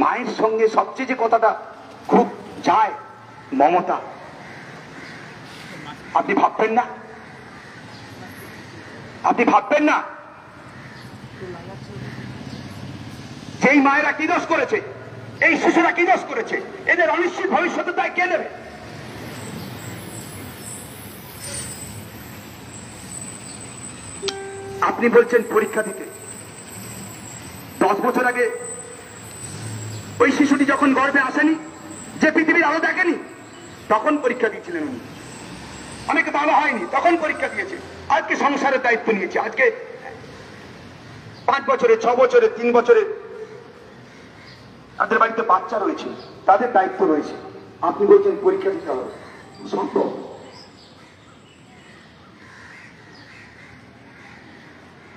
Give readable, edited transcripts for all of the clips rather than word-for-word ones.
মায়ের সঙ্গে সবচেয়ে যে কথাটা খুব যায়, মমতা। আপনি ভাববেন না, আপনি ভাববেন না যেই মায়েরা কি দোষ করেছে, এই শিশুরা কি দোষ করেছে, এদের অনিশ্চিত ভবিষ্যতের দায় কে নেবে? আপনি বলছেন পরীক্ষা দিতে। 10 বছর আগে ওই শিশুটি যখন গর্ভে আসেনি, যে পৃথিবীর আলো দেখেনি, তখন পরীক্ষা দিয়েছিলেন উনি। অনেকে ভালো হয়নি, তখন পরীক্ষা দিয়েছে। আজকে সংসারের দায়িত্ব নিয়েছে। আজকে 5 বছরে, 6 বছরে, 3 বছরে তাদের বাড়িতে বাচ্চা রয়েছে, তাদের দায়িত্ব রয়েছে। আপনি বলছেন পরীক্ষা দিতে হবে, সম্ভব?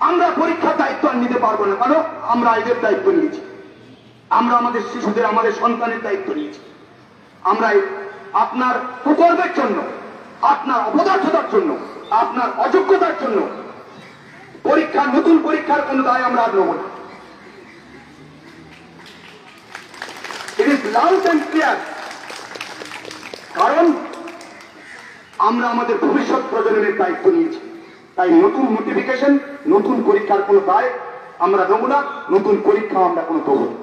আমরা পরীক্ষার দায়িত্ব আর নিতে পারবো না, কারণ আমরা এদের দায়িত্ব নিয়েছি। আমরা আমাদের শিশুদের, আমাদের সন্তানের দায়িত্ব নিয়েছি। আমরা আপনার কুকর্মের জন্য, আপনার অপদার্থতার জন্য, আপনার অযোগ্যতার জন্য পরীক্ষার, নতুন পরীক্ষার কোন দায় আমরা আর নেব না। It is loud and clear. কারণ আমরা আমাদের ভবিষ্যৎ প্রজন্মের দায়িত্ব নিয়েছি। তাই নতুন নোটিফিকেশন, নতুন পরীক্ষার কোন দায় আমরা নেব না, নতুন পরীক্ষা আমরা কোনো দেব না।